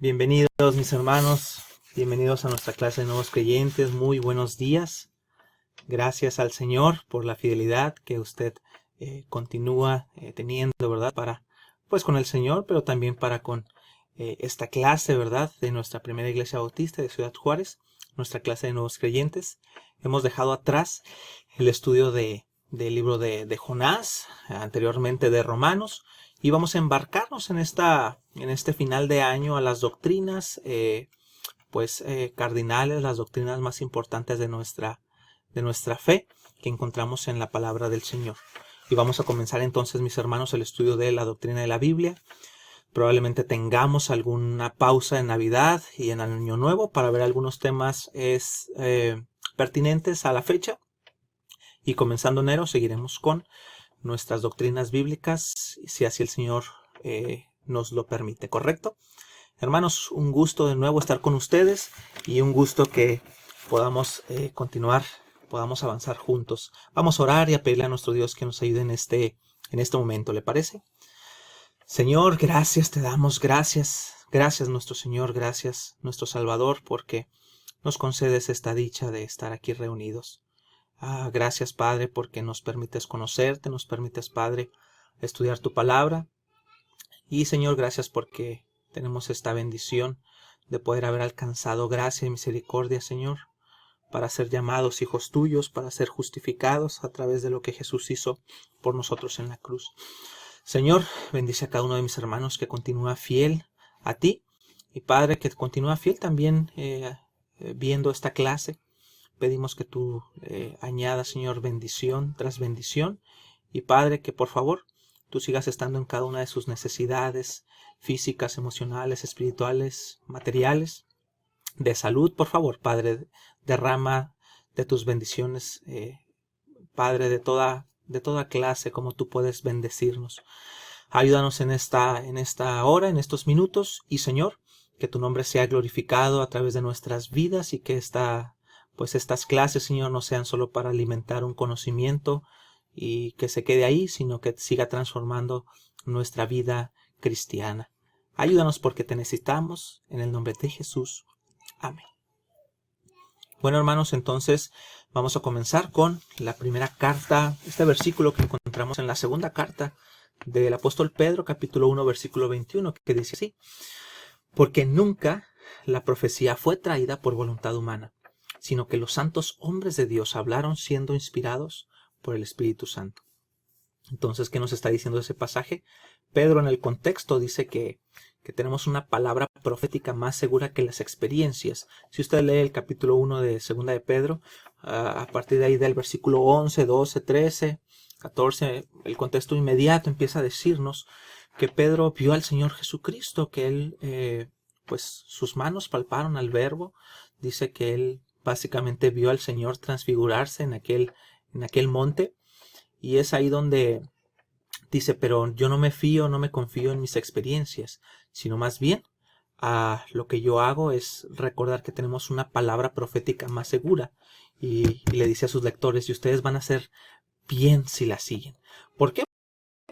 Bienvenidos mis hermanos, bienvenidos a nuestra clase de nuevos creyentes, muy buenos días. Gracias al Señor por la fidelidad que usted continúa teniendo, ¿verdad? Pues con el Señor, pero también para con esta clase, ¿verdad? De nuestra primera iglesia bautista de Ciudad Juárez, nuestra clase de nuevos creyentes. Hemos dejado atrás el estudio del libro de Jonás, anteriormente de Romanos, y vamos a embarcarnos en este final de año a las doctrinas cardinales, las doctrinas más importantes de nuestra fe que encontramos en la palabra del Señor. Y vamos a comenzar entonces, mis hermanos, el estudio de la doctrina de la Biblia. Probablemente tengamos alguna pausa en Navidad y en Año Nuevo para ver algunos temas pertinentes a la fecha. Y comenzando enero seguiremos con nuestras doctrinas bíblicas, si así el Señor nos lo permite, ¿correcto? Hermanos, un gusto de nuevo estar con ustedes y un gusto que podamos continuar, podamos avanzar juntos. Vamos a orar y a pedirle a nuestro Dios que nos ayude en este momento, ¿le parece? Señor, gracias te damos, gracias nuestro Señor, gracias nuestro Salvador, porque nos concedes esta dicha de estar aquí reunidos. Gracias, Padre, porque nos permites conocerte, nos permites, Padre, estudiar tu palabra. Y, Señor, gracias porque tenemos esta bendición de poder haber alcanzado gracia y misericordia, Señor, para ser llamados hijos tuyos, para ser justificados a través de lo que Jesús hizo por nosotros en la cruz. Señor, bendice a cada uno de mis hermanos que continúa fiel a ti. Y, Padre, que continúa fiel también viendo esta clase. Pedimos que tú añadas, Señor, bendición tras bendición. Y, Padre, que por favor tú sigas estando en cada una de sus necesidades físicas, emocionales, espirituales, materiales, de salud. Por favor, Padre, derrama de tus bendiciones, Padre, de toda clase, como tú puedes bendecirnos. Ayúdanos en esta hora, en estos minutos. Y, Señor, que tu nombre sea glorificado a través de nuestras vidas y que estas clases, Señor, no sean solo para alimentar un conocimiento y que se quede ahí, sino que siga transformando nuestra vida cristiana. Ayúdanos porque te necesitamos, en el nombre de Jesús. Amén. Bueno, hermanos, entonces vamos a comenzar con la primera carta, este versículo que encontramos en la segunda carta del apóstol Pedro, capítulo 1, versículo 21, que dice así: porque nunca la profecía fue traída por voluntad humana, sino que los santos hombres de Dios hablaron siendo inspirados por el Espíritu Santo. Entonces, ¿qué nos está diciendo ese pasaje? Pedro en el contexto dice que tenemos una palabra profética más segura que las experiencias. Si usted lee el capítulo 1 de segunda de Pedro, a partir de ahí del versículo 11, 12, 13, 14, el contexto inmediato empieza a decirnos que Pedro vio al Señor Jesucristo, que él, sus manos palparon al Verbo. Dice que él básicamente vio al Señor transfigurarse en aquel monte. Y es ahí donde dice, pero yo no me confío en mis experiencias, sino más bien lo que yo hago es recordar que tenemos una palabra profética más segura. Y le dice a sus lectores, y ustedes van a hacer bien si la siguen. ¿Por qué?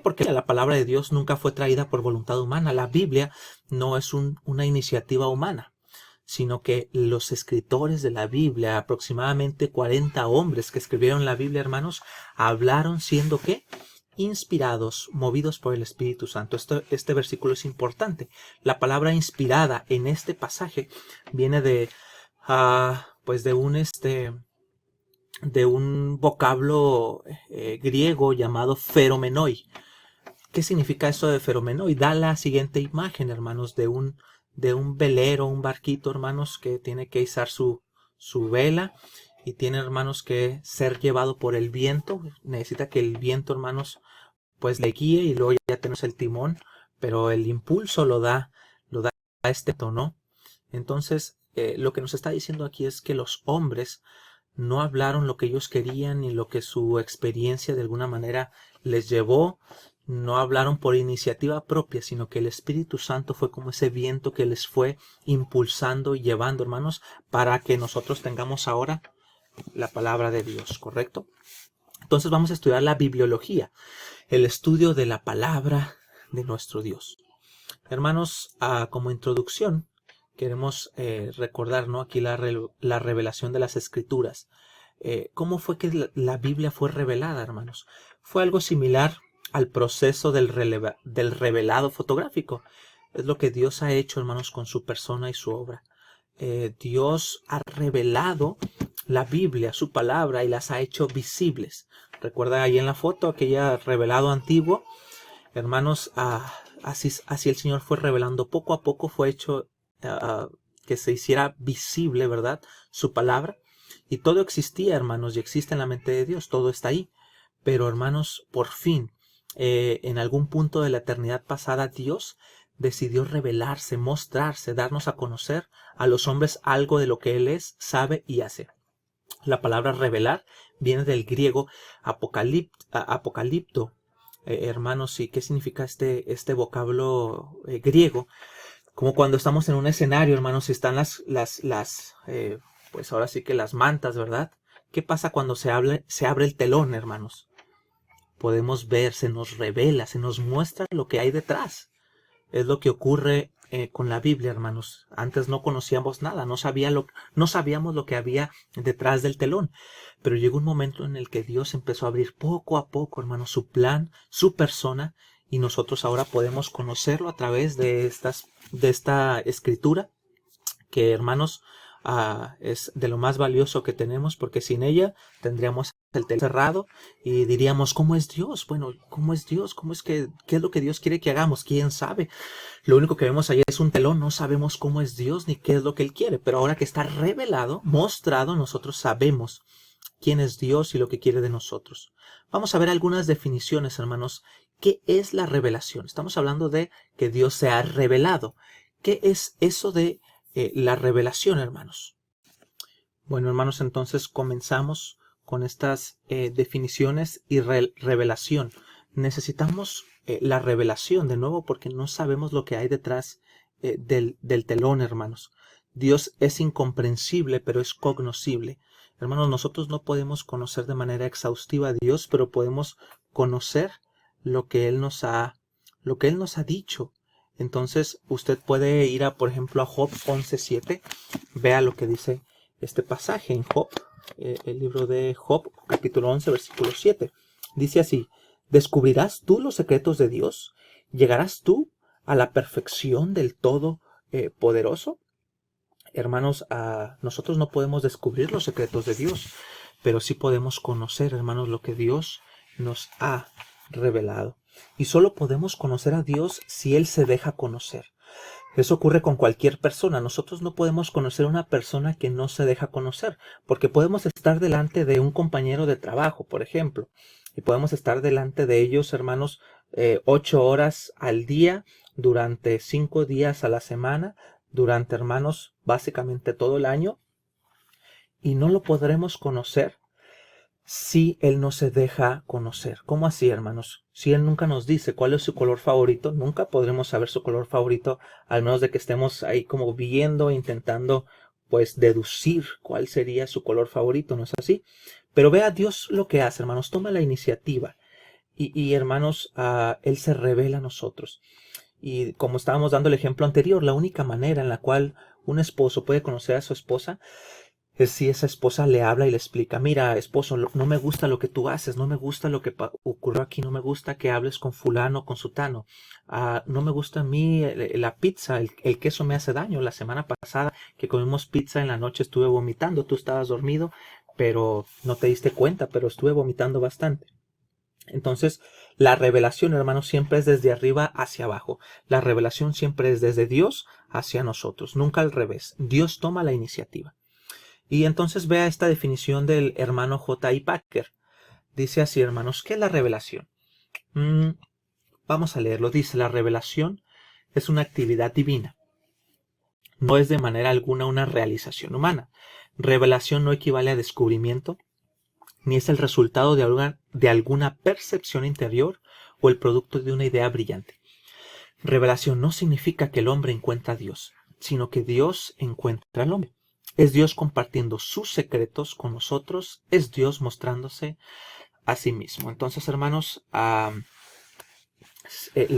Porque la palabra de Dios nunca fue traída por voluntad humana. La Biblia no es una iniciativa humana, sino que los escritores de la Biblia, aproximadamente 40 hombres que escribieron la Biblia, hermanos, hablaron siendo ¿qué? Inspirados, movidos por el Espíritu Santo. Este versículo es importante. La palabra inspirada en este pasaje viene de un vocablo griego llamado feromenoi. ¿Qué significa eso de feromenoi? Da la siguiente imagen, hermanos, de un velero, un barquito, hermanos, que tiene que izar su vela y tiene, hermanos, que ser llevado por el viento. Necesita que el viento, hermanos, pues le guíe, y luego ya tenemos el timón, pero el impulso lo da este tono. Entonces, lo que nos está diciendo aquí es que los hombres no hablaron lo que ellos querían ni lo que su experiencia de alguna manera les llevó. No hablaron por iniciativa propia, sino que el Espíritu Santo fue como ese viento que les fue impulsando y llevando, hermanos, para que nosotros tengamos ahora la palabra de Dios, ¿correcto? Entonces vamos a estudiar la bibliología, el estudio de la palabra de nuestro Dios. Hermanos, como introducción, queremos recordar, ¿no? Aquí la revelación de las Escrituras. ¿Cómo fue que la Biblia fue revelada, hermanos? Fue algo similar al proceso del revelado fotográfico. Es lo que Dios ha hecho, hermanos, con su persona y su obra. Dios ha revelado la Biblia, su palabra, y las ha hecho visibles. Recuerda ahí en la foto aquella revelado antiguo, hermanos, así el Señor fue revelando poco a poco, fue hecho que se hiciera visible, ¿verdad? Su palabra. Y todo existía, hermanos, y existe en la mente de Dios, todo está ahí. Pero, hermanos, por fin, en algún punto de la eternidad pasada, Dios decidió revelarse, mostrarse, darnos a conocer a los hombres algo de lo que Él es, sabe y hace. La palabra revelar viene del griego apocalipto. Hermanos, ¿y qué significa este vocablo griego? Como cuando estamos en un escenario, hermanos, y están pues ahora sí que las mantas, ¿verdad? ¿Qué pasa cuando se abre el telón, hermanos? Podemos ver, se nos revela, se nos muestra lo que hay detrás. Es lo que ocurre con la Biblia, hermanos. Antes no conocíamos nada, no sabíamos lo que había detrás del telón. Pero llegó un momento en el que Dios empezó a abrir poco a poco, hermanos, su plan, su persona, y nosotros ahora podemos conocerlo a través de esta escritura, que, hermanos, es de lo más valioso que tenemos, porque sin ella tendríamos el telón cerrado y diríamos, ¿cómo es Dios? Bueno, ¿cómo es Dios? ¿Qué es lo que Dios quiere que hagamos? ¿Quién sabe? Lo único que vemos allá es un telón, no sabemos cómo es Dios ni qué es lo que Él quiere, pero ahora que está revelado, mostrado, nosotros sabemos quién es Dios y lo que quiere de nosotros. Vamos a ver algunas definiciones, hermanos. ¿Qué es la revelación? Estamos hablando de que Dios se ha revelado. ¿Qué es eso de la revelación, hermanos? Bueno, hermanos, entonces comenzamos con estas definiciones y revelación. Necesitamos la revelación de nuevo porque no sabemos lo que hay detrás del telón, hermanos. Dios es incomprensible, pero es cognoscible. Hermanos, nosotros no podemos conocer de manera exhaustiva a Dios, pero podemos conocer lo que Él nos ha dicho. Entonces, usted puede ir por ejemplo, a Job 11:7. Vea lo que dice este pasaje en Job, el libro de Job, capítulo 11, versículo 7. Dice así: ¿descubrirás tú los secretos de Dios? ¿Llegarás tú a la perfección del Todopoderoso? Hermanos, nosotros no podemos descubrir los secretos de Dios, pero sí podemos conocer, hermanos, lo que Dios nos ha revelado. Y solo podemos conocer a Dios si Él se deja conocer. Eso ocurre con cualquier persona. Nosotros no podemos conocer a una persona que no se deja conocer, porque podemos estar delante de un compañero de trabajo, por ejemplo, y podemos estar delante de ellos, hermanos, 8 horas al día, durante 5 días a la semana, durante, hermanos, básicamente todo el año, y no lo podremos conocer si Él no se deja conocer. ¿Cómo así, hermanos? Si Él nunca nos dice cuál es su color favorito, nunca podremos saber su color favorito, al menos de que estemos ahí como viendo, intentando pues deducir cuál sería su color favorito, ¿no es así? Pero vea Dios lo que hace, hermanos, toma la iniciativa y hermanos, Él se revela a nosotros. Y como estábamos dando el ejemplo anterior, la única manera en la cual un esposo puede conocer a su esposa es si esa esposa le habla y le explica: mira, esposo, no me gusta lo que tú haces, no me gusta lo que ocurrió aquí, no me gusta que hables con fulano, con sutano, no me gusta a mí la pizza, el queso me hace daño. La semana pasada que comimos pizza en la noche estuve vomitando, tú estabas dormido, pero no te diste cuenta, pero estuve vomitando bastante. Entonces, la revelación, hermanos, siempre es desde arriba hacia abajo. La revelación siempre es desde Dios hacia nosotros, nunca al revés. Dios toma la iniciativa. Y entonces vea esta definición del hermano J.I. Packer. Dice así, hermanos, ¿qué es la revelación? Vamos a leerlo. Dice: la revelación es una actividad divina. No es de manera alguna una realización humana. Revelación no equivale a descubrimiento, ni es el resultado de alguna percepción interior o el producto de una idea brillante. Revelación no significa que el hombre encuentra a Dios, sino que Dios encuentra al hombre. Es Dios compartiendo sus secretos con nosotros, es Dios mostrándose a sí mismo. Entonces, hermanos, la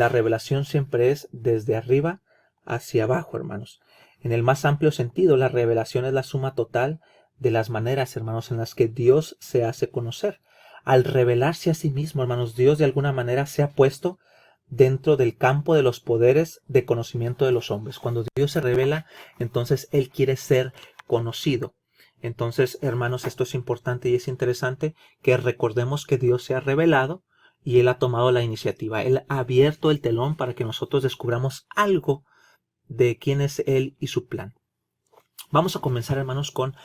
revelación siempre es desde arriba hacia abajo, hermanos. En el más amplio sentido, la revelación es la suma total de las maneras, hermanos, en las que Dios se hace conocer. Al revelarse a sí mismo, hermanos, Dios de alguna manera se ha puesto dentro del campo de los poderes de conocimiento de los hombres. Cuando Dios se revela, entonces Él quiere ser conocido. Entonces, hermanos, esto es importante y es interesante que recordemos que Dios se ha revelado y Él ha tomado la iniciativa. Él ha abierto el telón para que nosotros descubramos algo de quién es Él y su plan. Vamos a comenzar, hermanos, con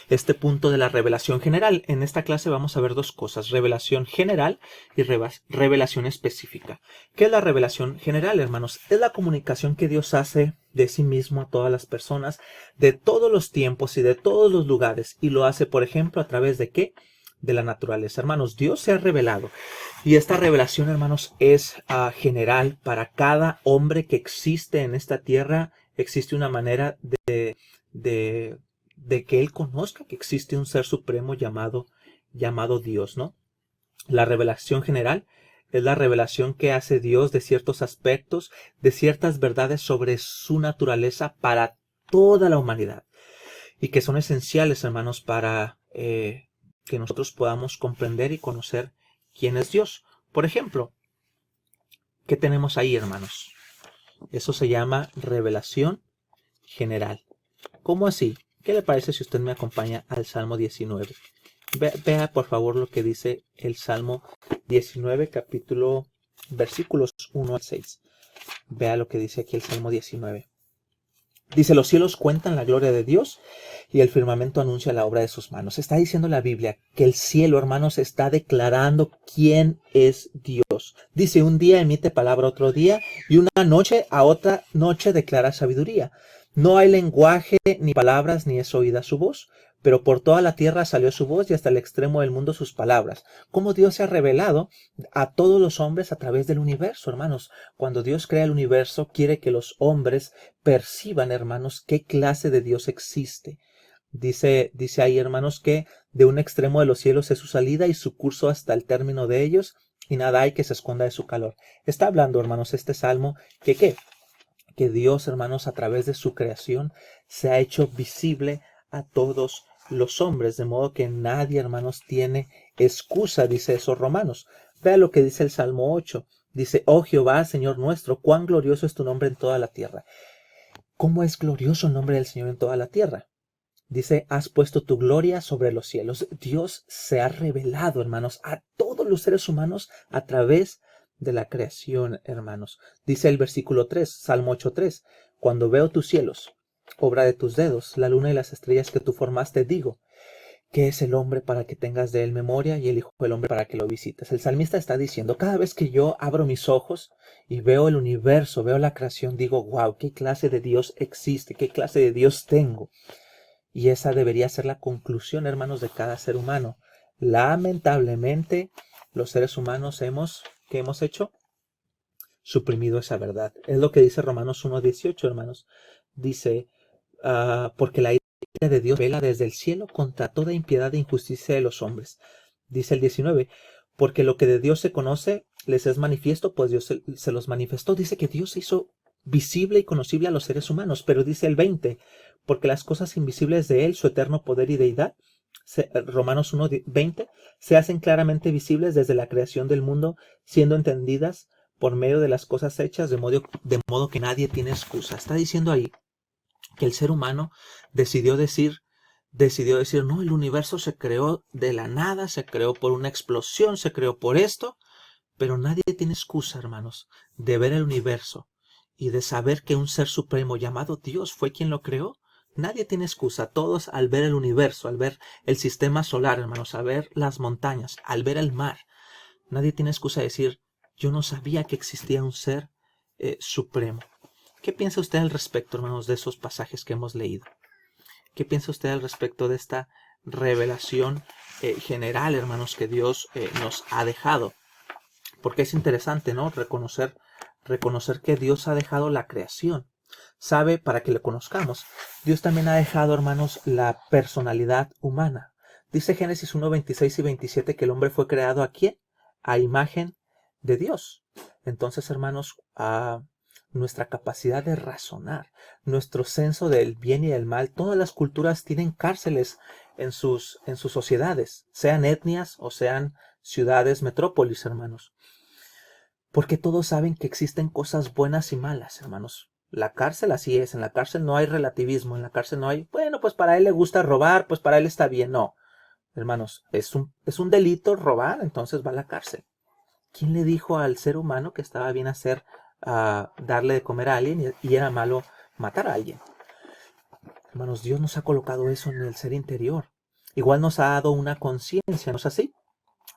este punto de la revelación general. En esta clase vamos a ver dos cosas: revelación general y revelación específica. ¿Qué es la revelación general, hermanos? Es la comunicación que Dios hace de sí mismo a todas las personas, de todos los tiempos y de todos los lugares. Y lo hace, por ejemplo, a través de ¿qué? De la naturaleza. Hermanos, Dios se ha revelado. Y esta revelación, hermanos, es general para cada hombre que existe en esta tierra. Existe una manera de que Él conozca que existe un ser supremo llamado Dios, ¿no? La revelación general es la revelación que hace Dios de ciertos aspectos, de ciertas verdades sobre su naturaleza para toda la humanidad, y que son esenciales, hermanos, para que nosotros podamos comprender y conocer quién es Dios. Por ejemplo, ¿qué tenemos ahí, hermanos? Eso se llama revelación general. ¿Cómo así? ¿Qué le parece si usted me acompaña al Salmo 19? Vea por favor lo que dice el Salmo 19, versículos 1 al 6. Vea lo que dice aquí el Salmo 19. Dice: los cielos cuentan la gloria de Dios y el firmamento anuncia la obra de sus manos. Está diciendo la Biblia que el cielo, hermanos, está declarando quién es Dios. Dice: un día emite palabra a otro día, y una noche a otra noche declara sabiduría. No hay lenguaje, ni palabras, ni es oída su voz, pero por toda la tierra salió su voz y hasta el extremo del mundo sus palabras. Cómo Dios se ha revelado a todos los hombres a través del universo, hermanos. Cuando Dios crea el universo, quiere que los hombres perciban, hermanos, qué clase de Dios existe. Dice ahí, hermanos, que de un extremo de los cielos es su salida y su curso hasta el término de ellos, y nada hay que se esconda de su calor. Está hablando, hermanos, este salmo que Dios, hermanos, a través de su creación se ha hecho visible a todos los hombres, de modo que nadie, hermanos, tiene excusa, dice esos Romanos. Vea lo que dice el Salmo 8. Dice: oh Jehová, Señor nuestro, cuán glorioso es tu nombre en toda la tierra. ¿Cómo es glorioso el nombre del Señor en toda la tierra? Dice: has puesto tu gloria sobre los cielos. Dios se ha revelado, hermanos, a todos los seres humanos a través de la creación, hermanos. Dice el versículo 3, Salmo 8:3: cuando veo tus cielos, obra de tus dedos, la luna y las estrellas que tú formaste, digo: ¿qué es el hombre para que tengas de él memoria, y el hijo del hombre para que lo visites? El salmista está diciendo: cada vez que yo abro mis ojos y veo el universo, veo la creación, digo: wow, qué clase de Dios existe, qué clase de Dios tengo. Y esa debería ser la conclusión, hermanos, de cada ser humano. Lamentablemente, los seres humanos ¿qué hemos hecho? Suprimido esa verdad. Es lo que dice Romanos 1:18, hermanos. Dice: porque la ira de Dios vela desde el cielo contra toda impiedad e injusticia de los hombres. Dice el 19: porque lo que de Dios se conoce les es manifiesto, pues Dios se los manifestó. Dice que Dios se hizo visible y conocible a los seres humanos. Pero dice el 20: porque las cosas invisibles de Él, su eterno poder y deidad, Romanos 1:20, se hacen claramente visibles desde la creación del mundo, siendo entendidas por medio de las cosas hechas, de modo que nadie tiene excusa. Está diciendo ahí que el ser humano decidió decir, no, el universo se creó de la nada, se creó por una explosión, se creó por esto, pero nadie tiene excusa, hermanos, de ver el universo y de saber que un ser supremo llamado Dios fue quien lo creó. Nadie tiene excusa. Todos, al ver el universo, al ver el sistema solar, hermanos, al ver las montañas, al ver el mar, nadie tiene excusa de decir: yo no sabía que existía un ser supremo. ¿Qué piensa usted al respecto, hermanos, de esos pasajes que hemos leído? ¿Qué piensa usted al respecto de esta revelación general, hermanos, que Dios nos ha dejado? Porque es interesante, ¿no? Reconocer que Dios ha dejado la creación. Sabe, para que lo conozcamos, Dios también ha dejado, hermanos, la personalidad humana. Dice Génesis 1:26 y 27 que el hombre fue creado ¿a quién? A imagen de Dios. Entonces, hermanos, nuestra capacidad de razonar, nuestro senso del bien y del mal. Todas las culturas tienen cárceles en sus sociedades, sean etnias o sean ciudades, metrópolis, hermanos. Porque todos saben que existen cosas buenas y malas, hermanos. La cárcel así es, en la cárcel no hay relativismo, en la cárcel no hay, bueno, pues para él le gusta robar, pues para él está bien. No, hermanos, es un delito robar, entonces va a la cárcel. ¿Quién le dijo al ser humano que estaba bien hacer darle de comer a alguien y era malo matar a alguien? Hermanos, Dios nos ha colocado eso en el ser interior. Igual nos ha dado una conciencia, ¿no es así?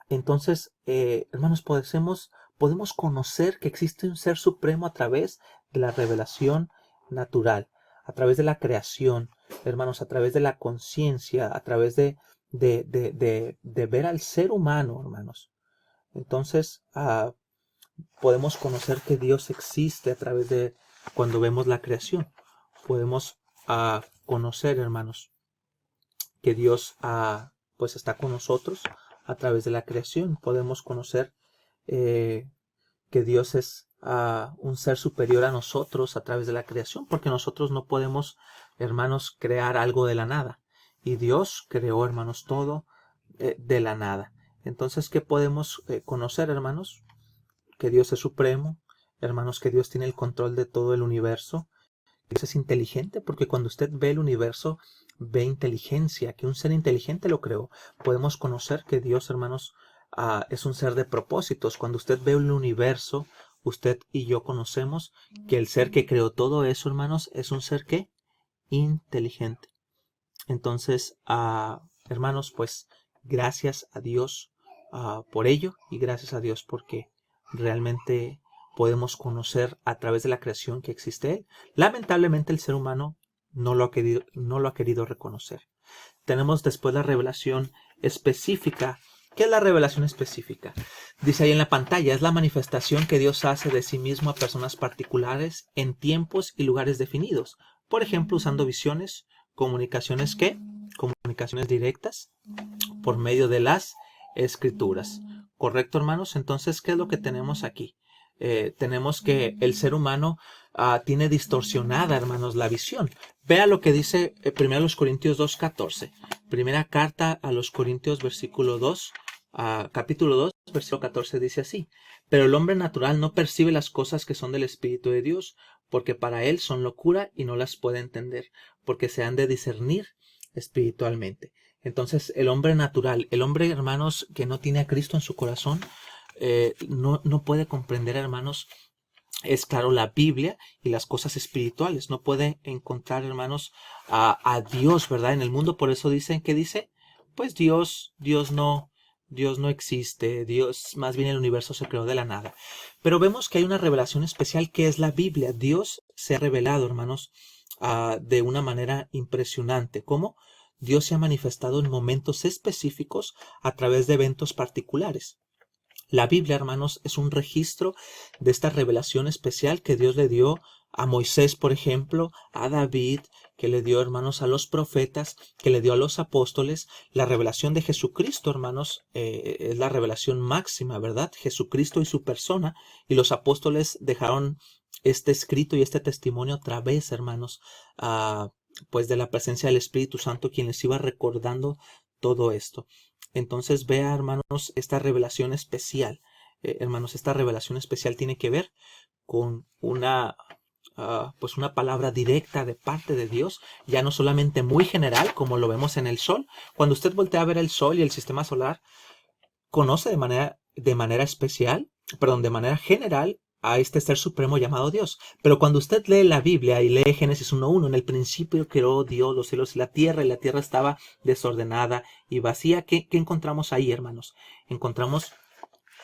Entonces, hermanos, podemos conocer que existe un ser supremo a través de la revelación natural, a través de la creación, hermanos, a través de la conciencia, a través de ver al ser humano, hermanos. Entonces, podemos conocer que Dios existe a través de cuando vemos la creación. Podemos conocer, hermanos, que Dios pues está con nosotros a través de la creación. Podemos conocer que Dios es un ser superior a nosotros a través de la creación, porque nosotros no podemos, hermanos, crear algo de la nada. Y Dios creó, hermanos, todo de la nada. Entonces, ¿qué podemos conocer, hermanos? Que Dios es supremo, hermanos, que Dios tiene el control de todo el universo. Dios es inteligente, porque cuando usted ve el universo, ve inteligencia, que un ser inteligente lo creó. Podemos conocer que Dios, hermanos, es un ser de propósitos. Cuando usted ve el universo, usted y yo conocemos que el ser que creó todo eso, hermanos, es un ser que inteligente. Entonces, hermanos, pues gracias a Dios por ello, y gracias a Dios porque realmente podemos conocer a través de la creación que existe Él. Lamentablemente el ser humano no lo ha querido reconocer. Tenemos después la revelación específica. ¿Qué es la revelación específica? Dice ahí en la pantalla, es la manifestación que Dios hace de sí mismo a personas particulares en tiempos y lugares definidos. Por ejemplo, usando visiones, comunicaciones comunicaciones directas por medio de las escrituras. ¿Correcto, hermanos? Entonces, ¿qué es lo que tenemos aquí? Tenemos que el ser humano tiene distorsionada, hermanos, la visión. Vea lo que dice 1 Corintios 2:14. Primera carta a los Corintios, versículo 2, capítulo 2, versículo 14 dice así: pero el hombre natural no percibe las cosas que son del Espíritu de Dios, porque para él son locura y no las puede entender, porque se han de discernir espiritualmente. Entonces, el hombre natural, el hombre, hermanos, que no tiene a Cristo en su corazón, no puede comprender, hermanos, es claro, la Biblia y las cosas espirituales. No puede encontrar, hermanos, a Dios, ¿verdad? En el mundo. Por eso dicen, ¿qué dice? Pues Dios no existe. Dios, más bien el universo se creó de la nada. Pero vemos que hay una revelación especial que es la Biblia. Dios se ha revelado, hermanos, de una manera impresionante. ¿Cómo? Dios se ha manifestado en momentos específicos a través de eventos particulares. La Biblia, hermanos, es un registro de esta revelación especial que Dios le dio a Moisés, por ejemplo, a David, que le dio, hermanos, a los profetas, que le dio a los apóstoles. La revelación de Jesucristo, hermanos, es la revelación máxima, ¿verdad? Jesucristo y su persona, y los apóstoles dejaron este escrito y este testimonio a través, hermanos, pues de la presencia del Espíritu Santo, quien les iba recordando todo esto. Entonces vea, hermanos, esta revelación especial. Hermanos, esta revelación especial tiene que ver con pues una palabra directa de parte de Dios, ya no solamente muy general, como lo vemos en el Sol. Cuando usted voltea a ver el Sol y el sistema solar, conoce de manera especial, perdón, de manera general, a este ser supremo llamado Dios. Pero cuando usted lee la Biblia y lee Génesis 1:1, en el principio creó Dios los cielos y la tierra estaba desordenada y vacía. ¿Qué encontramos ahí, hermanos? Encontramos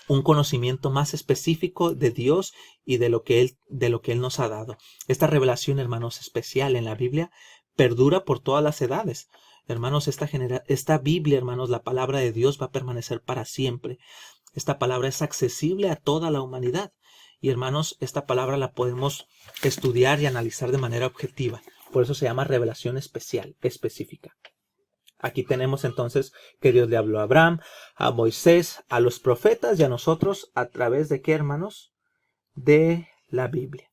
un conocimiento más específico de Dios y de lo que Él nos ha dado. Esta revelación, hermanos, especial en la Biblia perdura por todas las edades. Hermanos, esta Biblia, hermanos, la palabra de Dios va a permanecer para siempre. Esta palabra es accesible a toda la humanidad. Y hermanos, esta palabra la podemos estudiar y analizar de manera objetiva. Por eso se llama revelación especial, específica. Aquí tenemos entonces que Dios le habló a Abraham, a Moisés, a los profetas y a nosotros a través de ¿qué, hermanos? De la Biblia.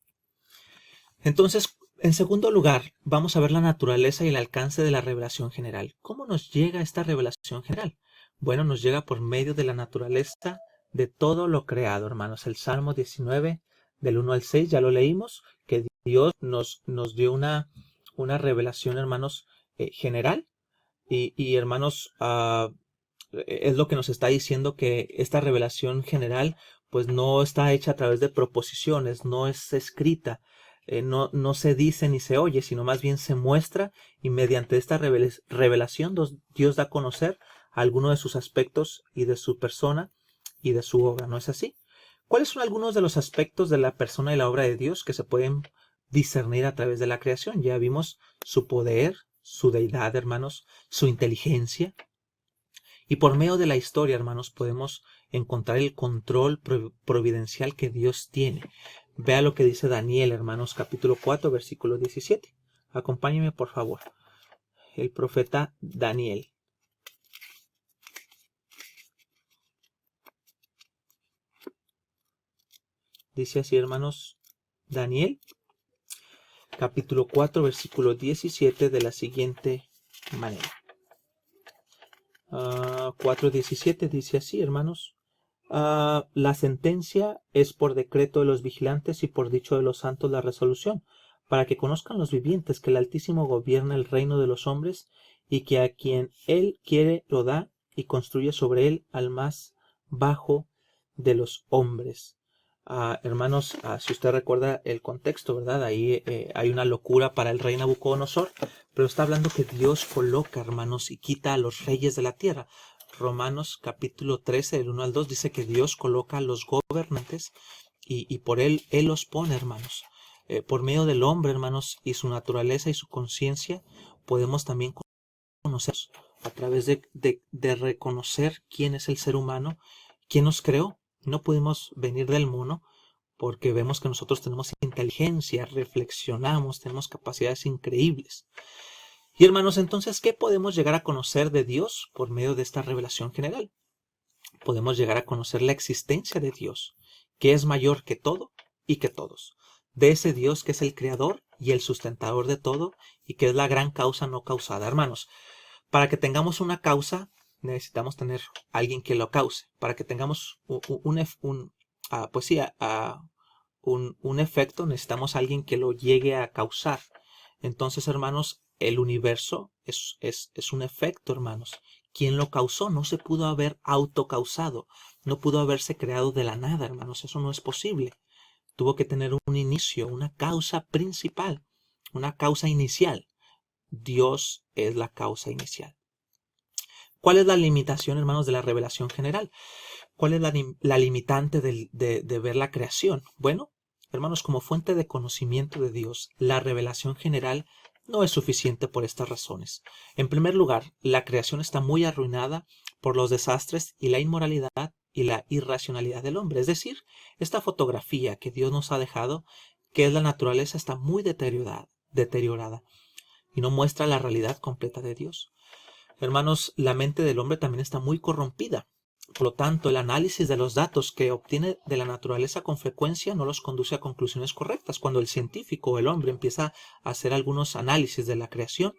Entonces, en segundo lugar, vamos a ver la naturaleza y el alcance de la revelación general. ¿Cómo nos llega esta revelación general? Bueno, nos llega por medio de la naturaleza de todo lo creado, hermanos. El Salmo 19, del 1 al 6, ya lo leímos, que Dios nos dio una revelación, hermanos, general. Hermanos, es lo que nos está diciendo, que esta revelación general pues no está hecha a través de proposiciones, no es escrita, no se dice ni se oye, sino más bien se muestra, y mediante esta revelación Dios da a conocer algunos de sus aspectos y de su persona y de su obra, ¿no es así? ¿Cuáles son algunos de los aspectos de la persona y la obra de Dios que se pueden discernir a través de la creación? Ya vimos su poder, su deidad, hermanos, su inteligencia. Y por medio de la historia, hermanos, podemos encontrar el control providencial que Dios tiene. Vea lo que dice Daniel, hermanos, capítulo 4, versículo 17. Acompáñeme, por favor. El profeta Daniel. Dice así, hermanos, Daniel, capítulo 4, versículo 17, de la siguiente manera. 4:17 dice así, hermanos. La sentencia es por decreto de los vigilantes y por dicho de los santos la resolución, para que conozcan los vivientes que el Altísimo gobierna el reino de los hombres, y que a quien él quiere lo da, y construye sobre él al más bajo de los hombres. Hermanos, si usted recuerda el contexto, ¿verdad? Ahí hay una locura para el rey Nabucodonosor, pero está hablando que Dios coloca, hermanos, y quita a los reyes de la tierra. Romanos capítulo 13, del 1 al 2, dice que Dios coloca a los gobernantes y por él los pone, hermanos. Por medio del hombre, hermanos, y su naturaleza y su conciencia, podemos también conocer a través de reconocer quién es el ser humano, quién nos creó. No pudimos venir del mono, porque vemos que nosotros tenemos inteligencia, reflexionamos, tenemos capacidades increíbles. Y hermanos, entonces, ¿qué podemos llegar a conocer de Dios por medio de esta revelación general? Podemos llegar a conocer la existencia de Dios, que es mayor que todo y que todos. De ese Dios que es el creador y el sustentador de todo, y que es la gran causa no causada. Hermanos, para que tengamos una causa, necesitamos tener alguien que lo cause. Para que tengamos un efecto, necesitamos alguien que lo llegue a causar. Entonces, hermanos, el universo es un efecto, hermanos. ¿Quién lo causó? No se pudo haber autocausado. No pudo haberse creado de la nada, hermanos. Eso no es posible. Tuvo que tener un inicio, una causa principal, una causa inicial. Dios es la causa inicial. ¿Cuál es la limitación, hermanos, de la revelación general? ¿Cuál es la limitante de ver la creación? Bueno, hermanos, como fuente de conocimiento de Dios, la revelación general no es suficiente por estas razones. En primer lugar, la creación está muy arruinada por los desastres y la inmoralidad y la irracionalidad del hombre. Es decir, esta fotografía que Dios nos ha dejado, que es la naturaleza, está muy deteriorada y no muestra la realidad completa de Dios. Hermanos, la mente del hombre también está muy corrompida. Por lo tanto, el análisis de los datos que obtiene de la naturaleza con frecuencia no los conduce a conclusiones correctas. Cuando el científico o el hombre empieza a hacer algunos análisis de la creación,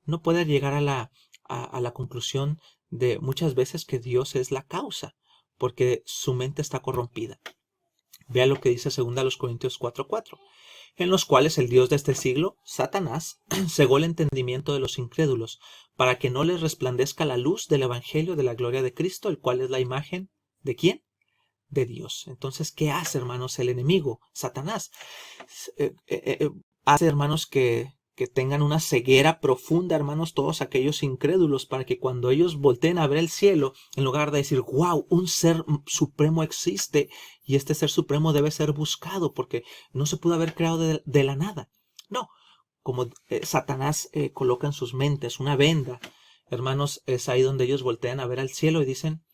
no puede llegar a la conclusión de muchas veces que Dios es la causa, porque su mente está corrompida. Vea lo que dice 2 Corintios 4:4. En los cuales el Dios de este siglo, Satanás, cegó el entendimiento de los incrédulos, para que no les resplandezca la luz del Evangelio de la gloria de Cristo, el cual es la imagen ¿de quién? De Dios. Entonces, ¿qué hace, hermanos, el enemigo, Satanás? Hace, hermanos, que tengan una ceguera profunda, hermanos, todos aquellos incrédulos, para que cuando ellos volteen a ver el cielo, en lugar de decir, wow, un ser supremo existe y este ser supremo debe ser buscado porque no se pudo haber creado de la nada. No, como Satanás coloca en sus mentes una venda, hermanos, es ahí donde ellos voltean a ver al cielo y dicen,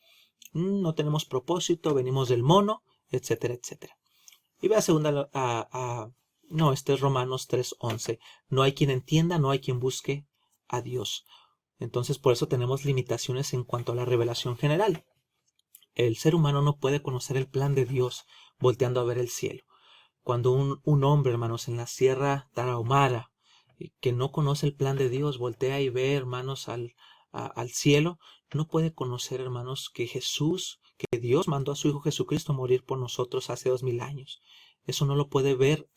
no tenemos propósito, venimos del mono, etcétera, etcétera. Y vea este es Romanos 3:11. No hay quien entienda, no hay quien busque a Dios. Entonces, por eso tenemos limitaciones en cuanto a la revelación general. El ser humano no puede conocer el plan de Dios volteando a ver el cielo. Cuando un hombre, hermanos, en la Sierra Tarahumara, que no conoce el plan de Dios, voltea y ve, hermanos, al cielo, no puede conocer, hermanos, que Dios mandó a su Hijo Jesucristo a morir por nosotros hace 2000 años. Eso no lo puede ver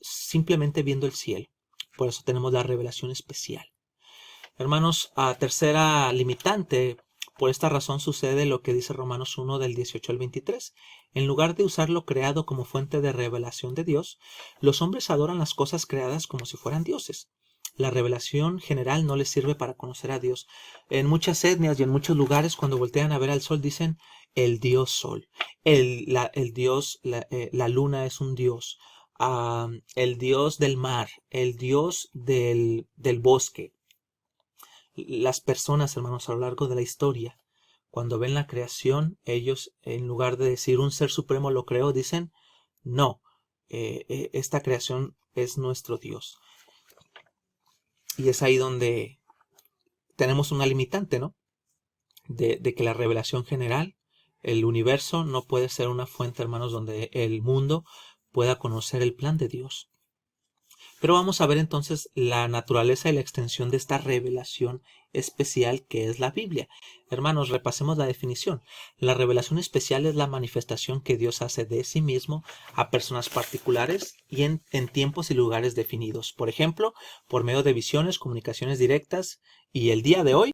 simplemente viendo el cielo. Por eso tenemos la revelación especial. Hermanos, tercera limitante, por esta razón sucede lo que dice Romanos 1 del 18 al 23. En lugar de usar lo creado como fuente de revelación de Dios, los hombres adoran las cosas creadas como si fueran dioses. La revelación general no les sirve para conocer a Dios. En muchas etnias y en muchos lugares, cuando voltean a ver al sol, dicen el dios sol. La luna es un dios. El dios del mar, el dios del bosque. Las personas, hermanos, a lo largo de la historia, cuando ven la creación, ellos, en lugar de decir un ser supremo lo creó, dicen, no, esta creación es nuestro Dios. Y es ahí donde tenemos una limitante, ¿no? De que la revelación general, el universo, no puede ser una fuente, hermanos, donde el mundo pueda conocer el plan de Dios. Pero vamos a ver entonces la naturaleza y la extensión de esta revelación especial que es la Biblia. Hermanos, repasemos la definición. La revelación especial es la manifestación que Dios hace de sí mismo a personas particulares y en tiempos y lugares definidos. Por ejemplo, por medio de visiones, comunicaciones directas y el día de hoy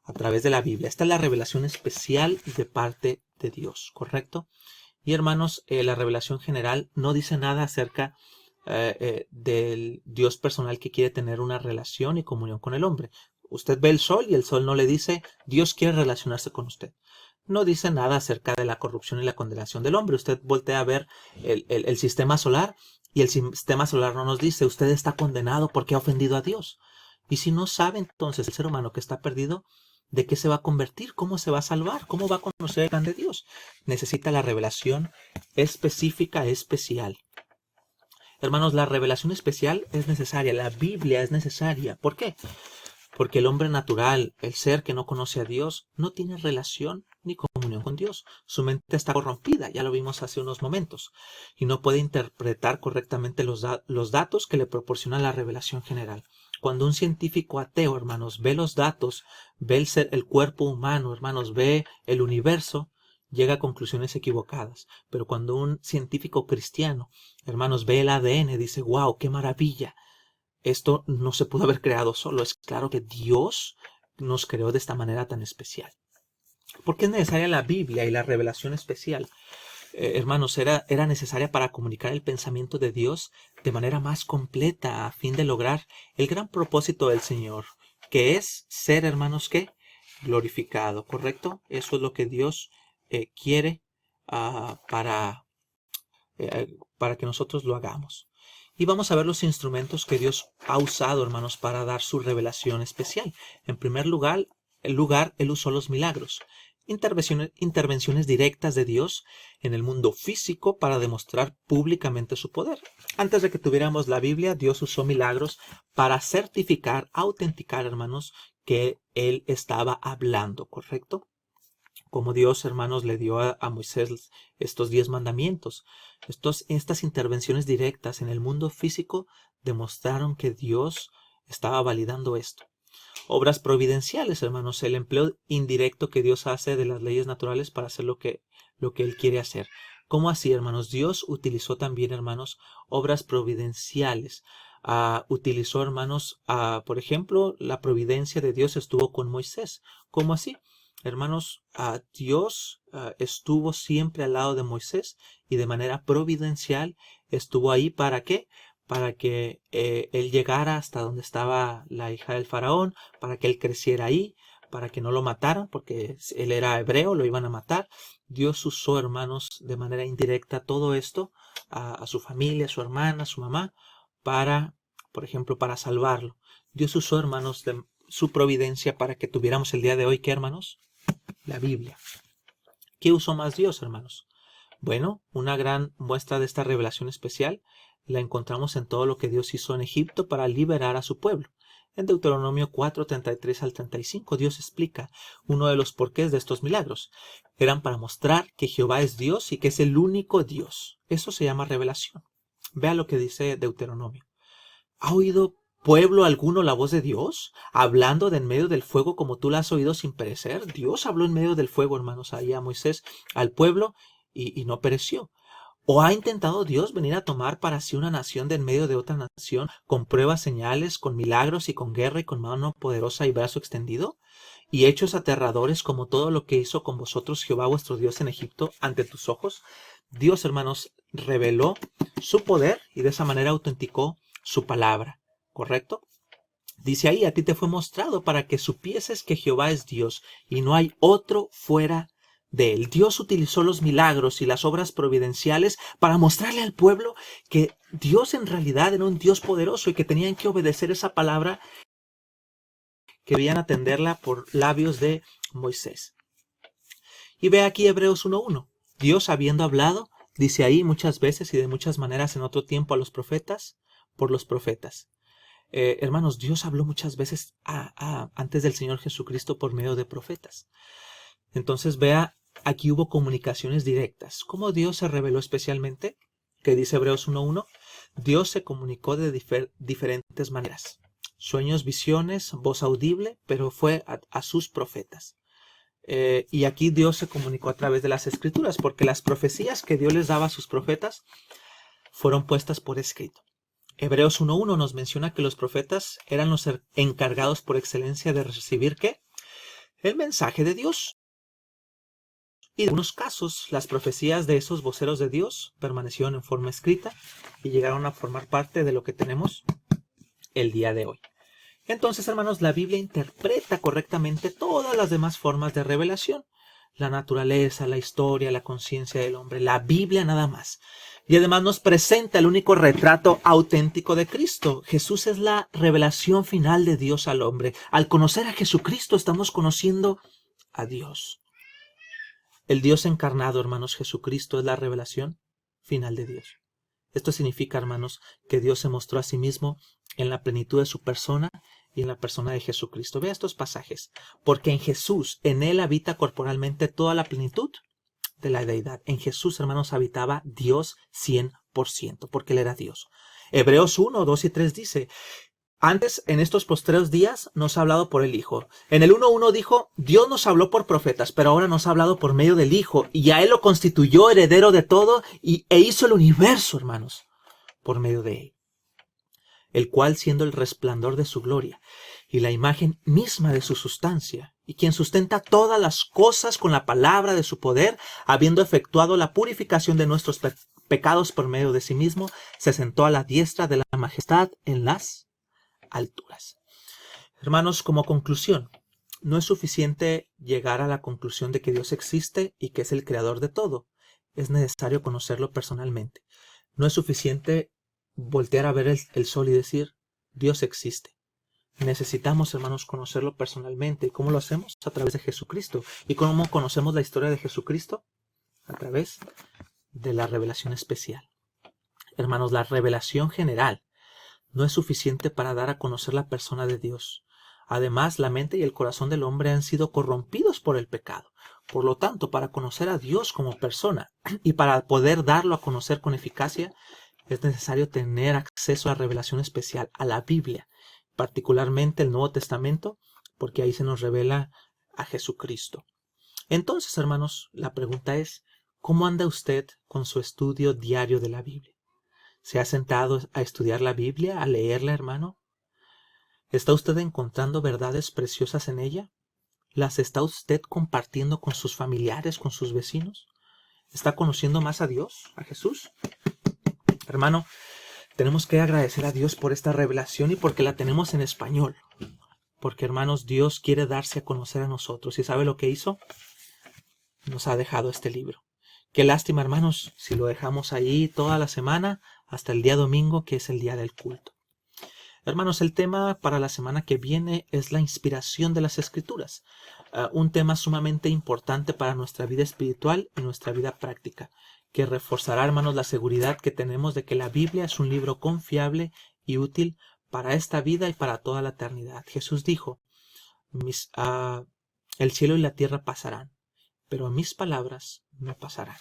a través de la Biblia. Esta es la revelación especial de parte de Dios, ¿correcto? Y hermanos, la revelación general no dice nada acerca del Dios personal que quiere tener una relación y comunión con el hombre. Usted ve el sol y el sol no le dice Dios quiere relacionarse con usted. No dice nada acerca de la corrupción y la condenación del hombre. Usted voltea a ver el sistema solar y el sistema solar no nos dice usted está condenado porque ha ofendido a Dios. Y si no sabe entonces el ser humano que está perdido, ¿de qué se va a convertir? ¿Cómo se va a salvar? ¿Cómo va a conocer el plan de Dios? Necesita la revelación específica, especial. Hermanos, la revelación especial es necesaria, la Biblia es necesaria. ¿Por qué? Porque el hombre natural, el ser que no conoce a Dios, no tiene relación ni comunión con Dios. Su mente está corrompida, ya lo vimos hace unos momentos, y no puede interpretar correctamente los datos que le proporciona la revelación general. Cuando un científico ateo, hermanos, ve los datos, ve el cuerpo humano, hermanos, ve el universo, llega a conclusiones equivocadas. Pero cuando un científico cristiano, hermanos, ve el ADN, dice, wow, qué maravilla. Esto no se pudo haber creado solo. Es claro que Dios nos creó de esta manera tan especial. ¿Por qué es necesaria la Biblia y la revelación especial? Hermanos, era necesaria para comunicar el pensamiento de Dios de manera más completa a fin de lograr el gran propósito del Señor, que es ser, hermanos, ¿qué? Glorificado, ¿correcto? Eso es lo que Dios quiere para que nosotros lo hagamos. Y vamos a ver los instrumentos que Dios ha usado, hermanos, para dar su revelación especial. En primer lugar, Él usó los milagros. Intervenciones directas de Dios en el mundo físico para demostrar públicamente su poder. Antes de que tuviéramos la Biblia, Dios usó milagros para certificar, autenticar, hermanos, que Él estaba hablando, ¿correcto? Como Dios, hermanos, le dio a Moisés estos 10 mandamientos. Estas intervenciones directas en el mundo físico demostraron que Dios estaba validando esto. Obras providenciales, hermanos, el empleo indirecto que Dios hace de las leyes naturales para hacer lo que Él quiere hacer. ¿Cómo así, hermanos? Dios utilizó también, hermanos, obras providenciales. Utilizó, hermanos, por ejemplo, la providencia de Dios estuvo con Moisés. ¿Cómo así? Hermanos, Dios estuvo siempre al lado de Moisés y de manera providencial estuvo ahí. ¿Para qué? Para que él llegara hasta donde estaba la hija del faraón, para que él creciera ahí, para que no lo mataran, porque él era hebreo, lo iban a matar. Dios usó, hermanos, de manera indirecta todo esto a su familia, a su hermana, a su mamá, por ejemplo, para salvarlo. Dios usó, hermanos, de su providencia para que tuviéramos el día de hoy, ¿qué, hermanos? La Biblia. ¿Qué usó más Dios, hermanos? Bueno, una gran muestra de esta revelación especial la encontramos en todo lo que Dios hizo en Egipto para liberar a su pueblo. En Deuteronomio 4, 33 al 35, Dios explica uno de los porqués de estos milagros. Eran para mostrar que Jehová es Dios y que es el único Dios. Eso se llama revelación. Vea lo que dice Deuteronomio. ¿Ha oído pueblo alguno la voz de Dios? Hablando de en medio del fuego como tú la has oído sin perecer. Dios habló en medio del fuego, hermanos, ahí a Moisés, al pueblo, y no pereció. ¿O ha intentado Dios venir a tomar para sí una nación de en medio de otra nación, con pruebas, señales, con milagros y con guerra y con mano poderosa y brazo extendido? ¿Y hechos aterradores como todo lo que hizo con vosotros Jehová vuestro Dios en Egipto ante tus ojos? Dios, hermanos, reveló su poder y de esa manera autenticó su palabra, ¿correcto? Dice ahí, a ti te fue mostrado para que supieses que Jehová es Dios y no hay otro fuera de él. Dios utilizó los milagros y las obras providenciales para mostrarle al pueblo que Dios en realidad era un Dios poderoso y que tenían que obedecer esa palabra, que debían atenderla por labios de Moisés. Y ve aquí Hebreos 1:1. Dios, habiendo hablado, dice ahí muchas veces y de muchas maneras en otro tiempo a los profetas, por los profetas. Hermanos, Dios habló muchas veces antes del Señor Jesucristo por medio de profetas. Entonces vea, aquí hubo comunicaciones directas. ¿Cómo Dios se reveló especialmente? Que dice Hebreos 1:1. Dios se comunicó de diferentes maneras. Sueños, visiones, voz audible, pero fue a sus profetas. Y aquí Dios se comunicó a través de las Escrituras, porque las profecías que Dios les daba a sus profetas fueron puestas por escrito. Hebreos 1:1 nos menciona que los profetas eran los encargados por excelencia de recibir ¿qué? El mensaje de Dios. Y en algunos casos, las profecías de esos voceros de Dios permanecieron en forma escrita y llegaron a formar parte de lo que tenemos el día de hoy. Entonces, hermanos, la Biblia interpreta correctamente todas las demás formas de revelación. La naturaleza, la historia, la conciencia del hombre, la Biblia nada más. Y además nos presenta el único retrato auténtico de Cristo. Jesús es la revelación final de Dios al hombre. Al conocer a Jesucristo estamos conociendo a Dios. El Dios encarnado, hermanos, Jesucristo es la revelación final de Dios. Esto significa, hermanos, que Dios se mostró a sí mismo en la plenitud de su persona y en la persona de Jesucristo. Vea estos pasajes. Porque en Jesús, en Él habita corporalmente toda la plenitud de la deidad. En Jesús, hermanos, habitaba Dios 100%, porque Él era Dios. Hebreos 1, 2 y 3 dice: antes, en estos postreros días, nos ha hablado por el Hijo. En el 1:1 dijo, Dios nos habló por profetas, pero ahora nos ha hablado por medio del Hijo, y a Él lo constituyó heredero de todo, e hizo el universo, hermanos, por medio de Él. El cual, siendo el resplandor de su gloria, y la imagen misma de su sustancia, y quien sustenta todas las cosas con la palabra de su poder, habiendo efectuado la purificación de nuestros pecados por medio de sí mismo, se sentó a la diestra de la majestad en las alturas. Hermanos, como conclusión, no es suficiente llegar a la conclusión de que Dios existe y que es el creador de todo. Es necesario conocerlo personalmente. No es suficiente voltear a ver el sol y decir, Dios existe. Necesitamos, hermanos, conocerlo personalmente. ¿Y cómo lo hacemos? A través de Jesucristo. ¿Y cómo conocemos la historia de Jesucristo? A través de la revelación especial. Hermanos, la revelación general no es suficiente para dar a conocer la persona de Dios. Además, la mente y el corazón del hombre han sido corrompidos por el pecado. Por lo tanto, para conocer a Dios como persona y para poder darlo a conocer con eficacia, es necesario tener acceso a la revelación especial, a la Biblia, particularmente el Nuevo Testamento, porque ahí se nos revela a Jesucristo. Entonces, hermanos, la pregunta es, ¿cómo anda usted con su estudio diario de la Biblia? ¿Se ha sentado a estudiar la Biblia, a leerla, hermano? ¿Está usted encontrando verdades preciosas en ella? ¿Las está usted compartiendo con sus familiares, con sus vecinos? ¿Está conociendo más a Dios, a Jesús? Hermano, tenemos que agradecer a Dios por esta revelación y porque la tenemos en español. Porque, hermanos, Dios quiere darse a conocer a nosotros. ¿Y sabe lo que hizo? Nos ha dejado este libro. Qué lástima, hermanos, si lo dejamos ahí toda la semana hasta el día domingo, que es el día del culto. Hermanos, el tema para la semana que viene es la inspiración de las Escrituras. Un tema sumamente importante para nuestra vida espiritual y nuestra vida práctica, que reforzará, hermanos, la seguridad que tenemos de que la Biblia es un libro confiable y útil para esta vida y para toda la eternidad. Jesús dijo, el cielo y la tierra pasarán, pero mis palabras no pasarán.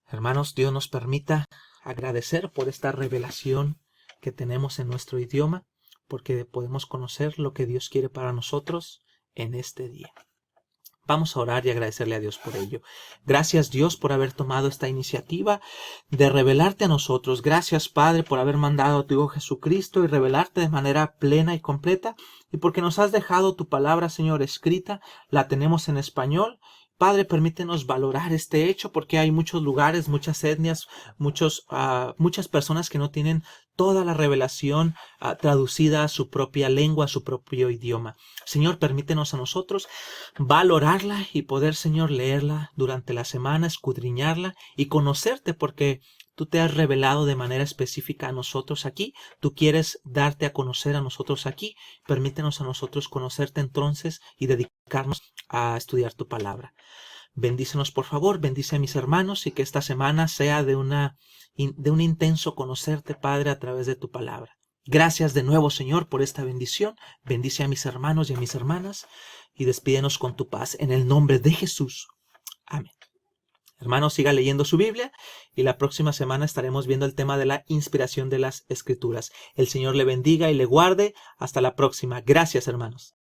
Hermanos, Dios nos permita agradecer por esta revelación que tenemos en nuestro idioma, porque podemos conocer lo que Dios quiere para nosotros en este día. Vamos a orar y agradecerle a Dios por ello. Gracias, Dios, por haber tomado esta iniciativa de revelarte a nosotros. Gracias, Padre, por haber mandado a tu Hijo Jesucristo y revelarte de manera plena y completa. Y porque nos has dejado tu palabra, Señor, escrita. La tenemos en español. Padre, permítenos valorar este hecho porque hay muchos lugares, muchas etnias, muchas personas que no tienen toda la revelación traducida a su propia lengua, a su propio idioma. Señor, permítenos a nosotros valorarla y poder, Señor, leerla durante la semana, escudriñarla y conocerte porque tú te has revelado de manera específica a nosotros aquí. Tú quieres darte a conocer a nosotros aquí. Permítenos a nosotros conocerte entonces y dedicarnos a estudiar tu palabra. Bendícenos, por favor, bendice a mis hermanos y que esta semana sea de un intenso conocerte, Padre, a través de tu palabra. Gracias de nuevo, Señor, por esta bendición. Bendice a mis hermanos y a mis hermanas y despídenos con tu paz. En el nombre de Jesús. Amén. Hermanos, siga leyendo su Biblia y la próxima semana estaremos viendo el tema de la inspiración de las Escrituras. El Señor le bendiga y le guarde. Hasta la próxima. Gracias, hermanos.